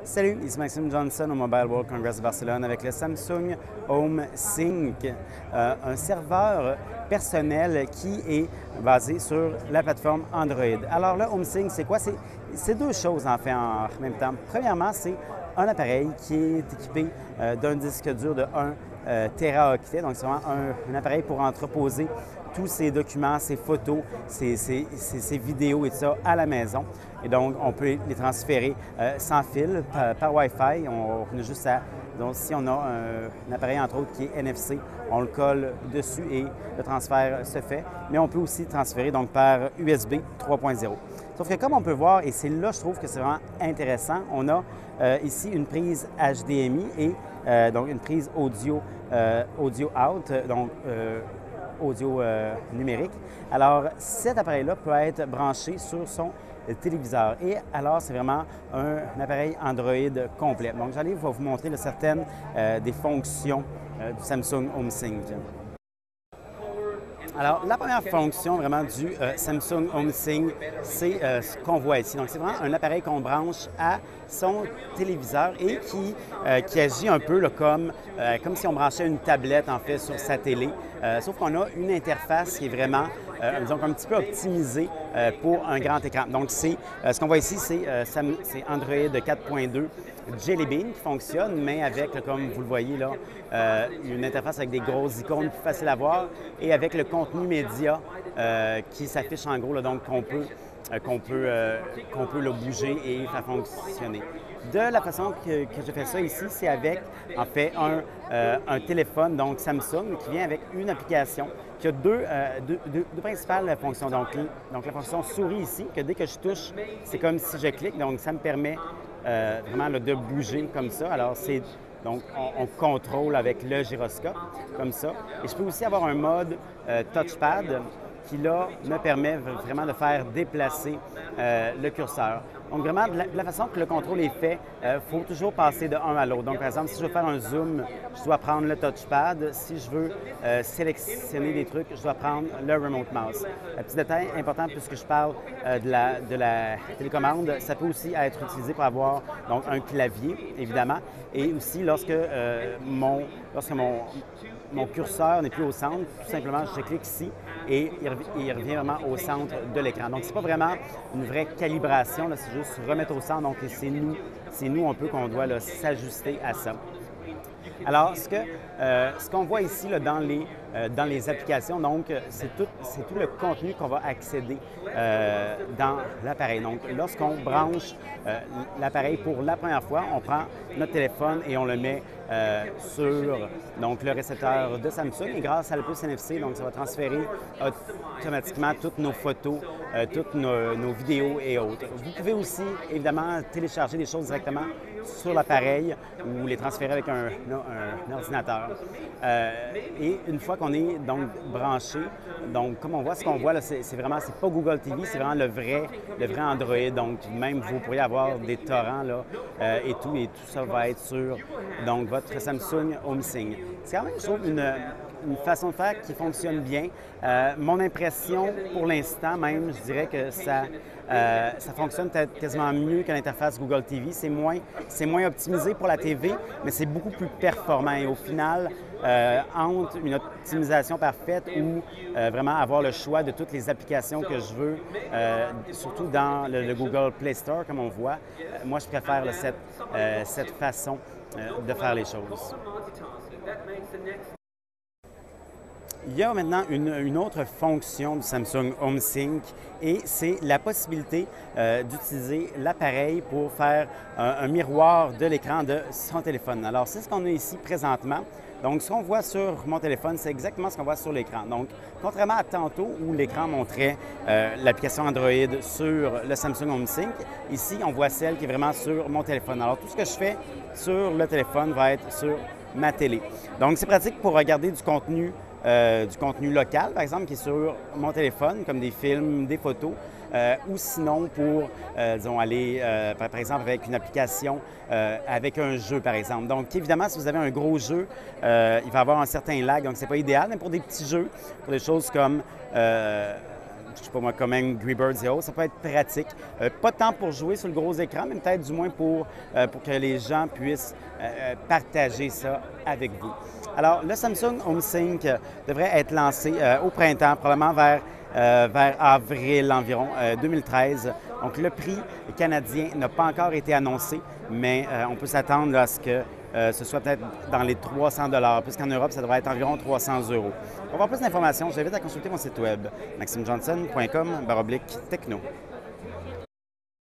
Salut, ici Maxime Johnson au Mobile World Congress de Barcelone avec le Samsung Home Sync, un serveur personnel qui est basé sur la plateforme Android. Alors le Home Sync, c'est quoi? C'est deux choses en fait en même temps. Premièrement, c'est un appareil qui est équipé d'un disque dur de 1 téraoctet, donc c'est vraiment un appareil pour entreposer tous ces documents, ces photos, ces vidéos et tout ça à la maison. Et donc, on peut les transférer sans fil, par Wi-Fi. On a juste à... Donc, si on a un appareil, entre autres, qui est NFC, on le colle dessus et le transfert se fait. Mais on peut aussi transférer donc par USB 3.0. Sauf que comme on peut voir, et c'est là, je trouve que c'est vraiment intéressant, on a ici une prise HDMI et donc une prise audio out, donc audio numérique. Alors, cet appareil-là peut être branché sur son téléviseur. Et alors, c'est vraiment un appareil Android complet. Donc, j'allais vous montrer certaines des fonctions du Samsung Home Sync. Alors, la première fonction vraiment du Samsung Home Sync, c'est ce qu'on voit ici. Donc, c'est vraiment un appareil qu'on branche à son téléviseur et qui agit un peu là, comme si on branchait une tablette, en fait, sur sa télé. Sauf qu'on a une interface qui est vraiment, disons, un petit peu optimisée pour un grand écran. Donc, ce qu'on voit ici, c'est Android 4.2 Jelly Bean qui fonctionne, mais avec, là, comme vous le voyez, là, une interface avec des grosses icônes plus faciles à voir et avec le contenu média qui s'affiche en gros, là, donc qu'on peut le bouger et faire fonctionner. De la façon que je fais ça ici, c'est avec, en fait, un téléphone, donc Samsung, qui vient avec une application qui a deux principales fonctions. Donc, la fonction souris ici, que dès que je touche, c'est comme si je clique, donc ça me permet vraiment là, de bouger comme ça. Alors, donc, on contrôle avec le gyroscope, comme ça. Et je peux aussi avoir un mode touchpad qui, là, me permet vraiment de faire déplacer le curseur. Donc, vraiment, de la façon que le contrôle est fait, il faut toujours passer de un à l'autre. Donc, par exemple, si je veux faire un zoom, je dois prendre le touchpad. Si je veux sélectionner des trucs, je dois prendre le remote mouse. Un petit détail important, puisque je parle de la télécommande, ça peut aussi être utilisé pour avoir donc un clavier, évidemment, et aussi lorsque mon curseur n'est plus au centre, tout simplement, je clique ici et il revient vraiment au centre de l'écran. Donc, ce n'est pas vraiment une vraie calibration, c'est juste remettre au centre. Donc, c'est nous un peu qu'on doit s'ajuster à ça. Alors, ce qu'on voit ici là, dans les applications, donc, c'est tout le contenu qu'on va accéder dans l'appareil. Donc, lorsqu'on branche l'appareil pour la première fois, on prend notre téléphone et on le met sur donc, le récepteur de Samsung. Et grâce à la puce NFC, donc, ça va transférer automatiquement toutes nos photos, toutes nos vidéos et autres. Vous pouvez aussi, évidemment, télécharger des choses directement sur l'appareil ou les transférer avec un ordinateur. Et une fois qu'on est donc branché, donc comme on voit, ce qu'on voit là, c'est pas Google TV, c'est vraiment le vrai Android. Donc même vous pourriez avoir des torrents là et tout ça va être sur donc votre Samsung Home Sync. C'est quand même, je trouve, une façon de faire qui fonctionne bien. Mon impression, pour l'instant même, je dirais que ça fonctionne peut-être quasiment mieux que l'interface Google TV. C'est moins optimisé pour la TV, mais c'est beaucoup plus performant. Et au final, entre une optimisation parfaite ou vraiment avoir le choix de toutes les applications que je veux, surtout dans le Google Play Store, comme on voit, moi, je préfère cette façon de faire les choses. Il y a maintenant une autre fonction du Samsung Home Sync et c'est la possibilité d'utiliser l'appareil pour faire un miroir de l'écran de son téléphone. Alors, c'est ce qu'on a ici présentement. Donc, ce qu'on voit sur mon téléphone, c'est exactement ce qu'on voit sur l'écran. Donc, contrairement à tantôt où l'écran montrait l'application Android sur le Samsung Home Sync, ici, on voit celle qui est vraiment sur mon téléphone. Alors, tout ce que je fais sur le téléphone va être sur ma télé. Donc, c'est pratique pour regarder du contenu local, par exemple, qui est sur mon téléphone, comme des films, des photos, ou sinon pour, disons, aller, par exemple, avec une application, avec un jeu, par exemple. Donc, évidemment, si vous avez un gros jeu, il va y avoir un certain lag, donc c'est pas idéal, mais pour des petits jeux, pour des choses comme, je je sais pas moi, comme Angry Birds et autres, ça peut être pratique. Pas tant pour jouer sur le gros écran, mais peut-être du moins pour que les gens puissent partager ça avec vous. Alors, le Samsung HomeSync devrait être lancé au printemps, probablement vers avril environ 2013. Donc, le prix canadien n'a pas encore été annoncé, mais on peut s'attendre à ce que ce soit peut-être dans les 300 puisqu'en Europe, ça devrait être environ 300 euros. Pour avoir plus d'informations, je vous invite à consulter mon site web, maximejohnson.com/techno.